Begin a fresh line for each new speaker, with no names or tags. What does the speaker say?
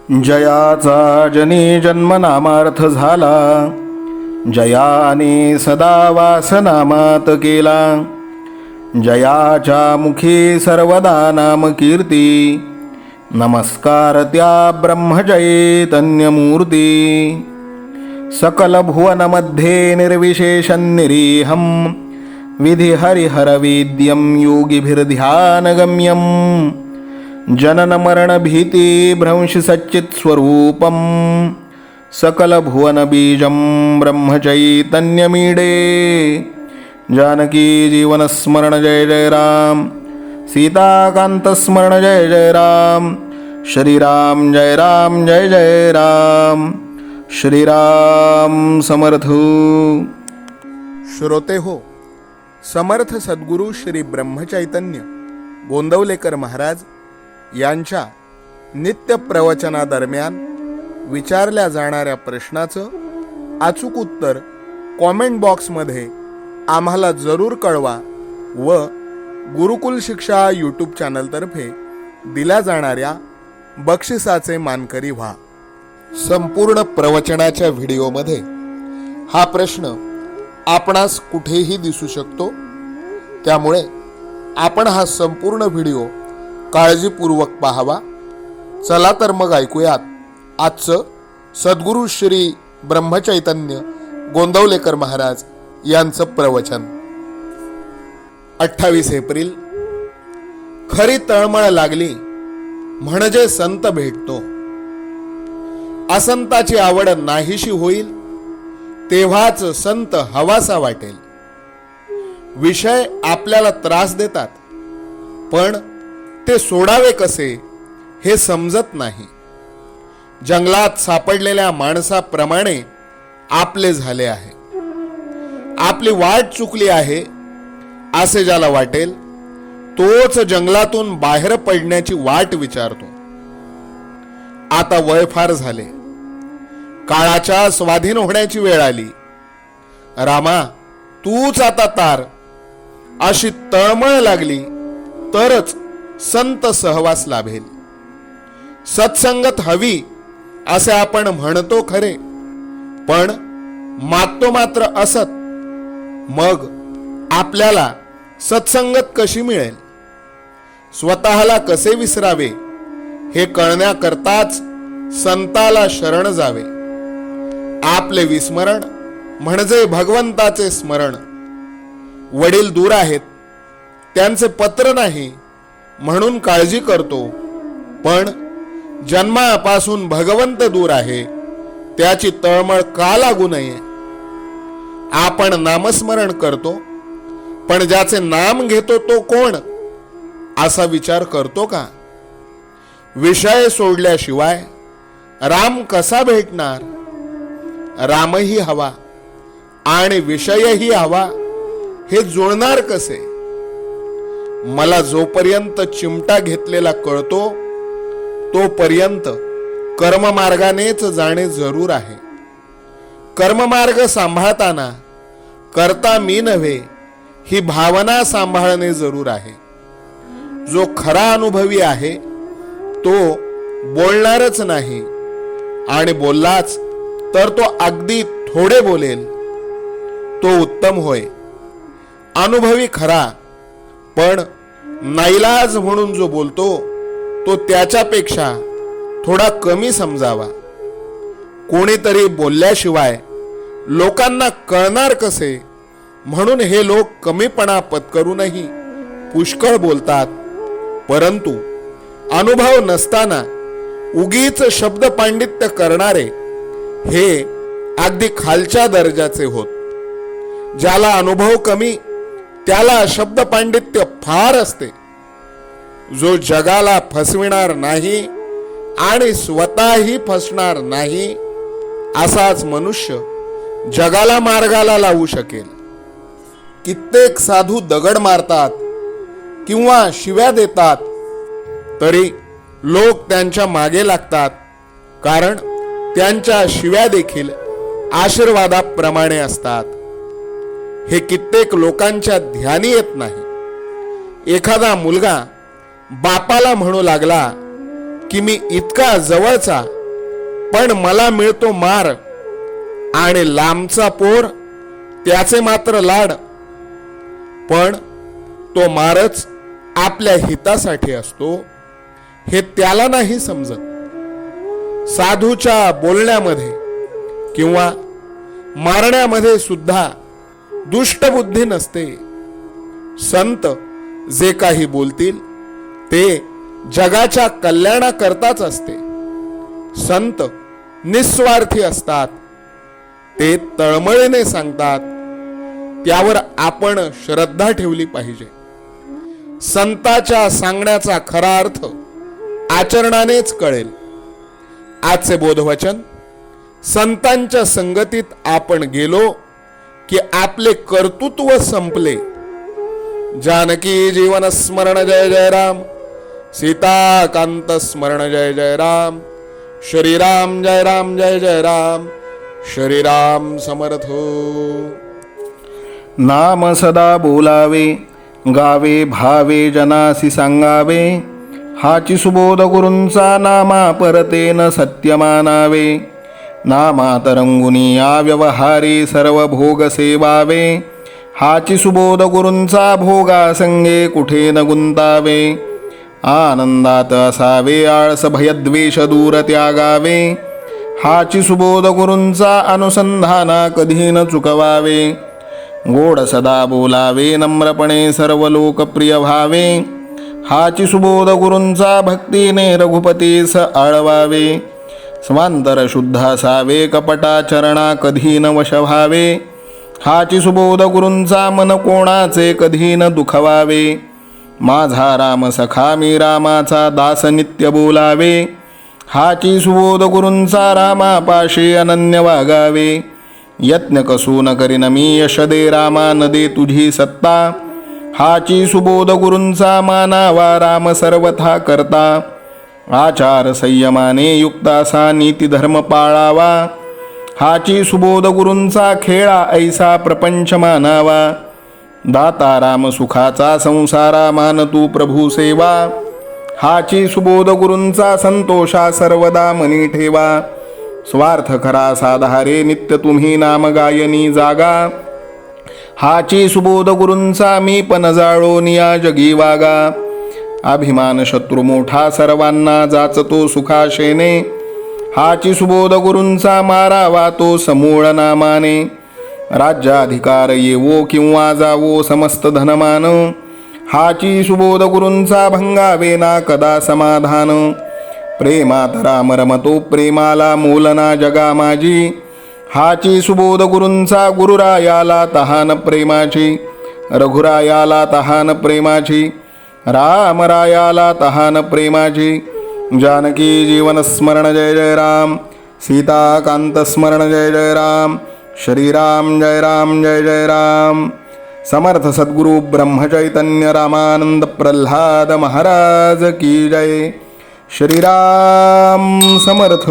जयाचा जनी जन्मनामार्थ झाला, जयाने सदा वासनामात केला. जयाच्या मुखी सर्वदा नाम कीर्ती, नमस्कार त्या ब्रह्मचैतन्यमूर्ती. सकल भुवनमध्ये निर्विशेषं निरीहं, विधि हरिहरवेद्यं योगिभिर्ध्यानगम्यं. जनन मरण भीति भ्रंश सच्चित् स्वरूपं, सकल भुवन बीजं ब्रह्मचैतन्यमीडे. जानकी जीवन स्मरण जय जय राम, सीताकांत स्मरण जय जय राम. श्रीराम जय राम जय जय राम. श्रीराम समर्थ. श्रोते हो, समर्थ सद्गुरू श्री ब्रह्मचैतन्य गोंदवलेकर महाराज यांच्या नित्य प्रवचनादरम्यान विचारल्या जाणाऱ्या प्रश्नाचं अचूक उत्तर कॉमेंट बॉक्समध्ये आम्हाला जरूर कळवा व गुरुकुल शिक्षा यूट्यूब चॅनलतर्फे दिल्या जाणाऱ्या बक्षिसाचे मानकरी व्हा. संपूर्ण प्रवचनाच्या व्हिडिओमध्ये हा प्रश्न आपणास कुठेही दिसू शकतो, त्यामुळे आपण हा संपूर्ण व्हिडिओ काळजीपूर्वक पाहावा. चला तर मग ऐकूयात आजचं सद्गुरू श्री ब्रह्मचैतन्य गोंदवलेकर महाराज यांचं प्रवचन. 28 एप्रिल. खरी तळमळ लागली म्हणजे संत भेटतो. असंताची आवड नाहीशी होईल तेव्हाच संत हवासा वाटेल. विषय आपल्याला त्रास देतात, पण ते सोडावे कसे हे समजत नाही. जंगलात सापडलेल्या माणसाप्रमाणे आपले झाले आहे. आपली वाट चुकली आहे असे ज्याला वाटेल तोच जंगलातून बाहेर पडण्याची वाट विचारतो. आता वय फार झाले, काळाच्या स्वाधीन होण्याची वेळ आली. रामा, तूच आता तार. अशी तळमळ लागली तरच संत सहवास लाभेल. सत्संगत हवी असे आपण म्हणतो खरे, पण मागतो मात्र असत. मग आपल्याला सत्संगत कशी मिळेल? स्वतःला कसे विसरावे हे कळण्याकरताच संताला शरण जावे. आपले विस्मरण म्हणजे भगवंताचे स्मरण. वडील दूर आहेत, त्यांचे पत्र नाही म्हणून काळजी करतो, पण जन्मापासून भगवंत दूर आहे त्याची तळमळ का लागू नये? आपण नामस्मरण करतो, पण ज्याचे नाम घेतो तो कोण असा विचार करतो का? विषय सोडल्याशिवाय राम कसा भेटणार? रामही हवा आणि विषयही हवा, हे जुळणार कसे? मला जोपर्यंत चिमटा घेतलेला कळतो तोपर्यंत कर्ममार्गानेच जाणे जरूर आहे. कर्ममार्ग सांभाळताना करता मी नव्हे ही भावना सांभाळणे जरूर आहे. जो खरा अनुभवी आहे तो बोलणारच नाही, आणि बोललाच तर तो अगदी थोडे बोलेल, तो उत्तम होय. अनुभवी खरा, पण नाईलाज म्हणून जो बोलतो तो त्याच्यापेक्षा थोडा कमी समजावा. कोणीतरी बोलल्याशिवाय लोकांना कळणार कसे म्हणून हे लोक कमीपणा पत्करूनही पुष्कळ बोलतात, परंतु अनुभव नसताना उगीच शब्द पांडित्य करणारे हे अगदी खालच्या दर्जाचे होत. ज्याला अनुभव कमी त्याला शब्द पांडित्य फार असते. जो जगाला फसविणार नाही आणि स्वतःही फसणार नाही असाच मनुष्य जगाला मार्गाला लावू शकेल. कित्येक साधू दगड मारतात किंवा शिव्या देतात, तरी लोक त्यांच्या मागे लागतात, कारण त्यांच्या शिव्या देखील आशीर्वादाप्रमाणे असतात. हे कित्येक लोकांच्या ध्यानी येत नाही. एखादा मुलगा बापाला म्हणू लागला
की मी इतका जवळचा पण मला मिळतो मार, आणि लांबचा पोर त्याचे मात्र लाड. पण तो मारच आपल्या हितासाठी असतो हे त्याला नाही समजत. साधूच्या बोलण्यामध्ये किंवा मारण्यामध्ये सुद्धा दुष्टबुद्धी नसते. संत जे काही बोलतील ते जगाच्या कल्याणाकरताच असते. संत निस्वार्थी असतात, ते तळमळीने सांगतात, त्यावर आपण श्रद्धा ठेवली पाहिजे. संताच्या सांगण्याचा खरा अर्थ आचरणानेच कळेल. आजचे बोधवचन, संतांच्या संगतीत आपण गेलो की आपले कर्तृत्व संपले. जानकी जीवन स्मरण जय जय राम, सीताकांत स्मरण जय जय राम, श्रीराम जय राम जय जय राम, श्रीराम समर्थ.
नाम सदा बोलावे, गावे भावे जनासी सांगावे. हाची सुबोध गुरूंचा नामा परतेन सत्य मानावे. नामात रंगुनी या व्यवहारी सर्व भोग सेवावे. हाची सुबोध गुरूंचा भोगा संगे कुठे न गुंतावे. आनंदात असावे आळस भयद्वेष दूर त्यागावे. हाची सुबोध गुरूंचा अनुसंधाना कधी न चुकवावे. गोड सदा बोलावे, नम्रपणे सर्व लोकप्रिय व्हावे. हाची सुबोध गुरूंचा भक्तीने रघुपतीस आळवावे. स्वांतर शुद्ध असावे, कपटाचरणा कधी न वश व्हावे. हाची सुबोध गुरूंचा मन कोणाचे कधी न दुखवावे. माझा राम सखा मी रामाचा दास नित्य बोलावे. हाची सुबोध गुरूंचा रामापाशी अनन्य वागावे. यत्न कसून करीन मी यश दे रामा न दे तुझी सत्ता. हाची सुबोध गुरूंचा मानावा राम सर्वथा करता. आचार संयमाने युक्त असा नीती धर्म पाळावा. हाची सुबोध गुरूंचा खेळा ऐसा प्रपंच मानावा. दाता राम सुखाचा संसारा मान तू प्रभू सेवा. हाची सुबोध गुरूंचा संतोषा सर्वदा मनी ठेवा. स्वार्थ खरा साधारे नित्य तुम्ही नाम गायनी जागा. हाची सुबोध गुरूंचा मी पण जाळो निया जगी वागा. अभिमान शत्रू मोठा सर्वांना जाचतो सुखाशेने. हाची सुबोध गुरूंचा मारावा तो समूळ नामाने. राज्याधिकार येवो किंवा जावो समस्त धनमान. हाची सुबोध गुरूंचा भंगावे ना कदा समाधान. प्रेमात राम रमतो प्रेमाला मोलना जगा माझी. हाची सुबोध गुरूंचा गुरुरायाला तहान प्रेमाची. रघुरायाला तहान प्रेमाची. रामरायाला तहान प्रेमाची. जानकी जीवन स्मरण जय जय राम, सीताकांत स्मरण जय जय राम, श्रीराम जय राम जय जय राम. समर्थ सद्गुरु ब्रह्मचैतन्य रामानंद प्रल्हाद महाराज की जय. श्रीराम समर्थ.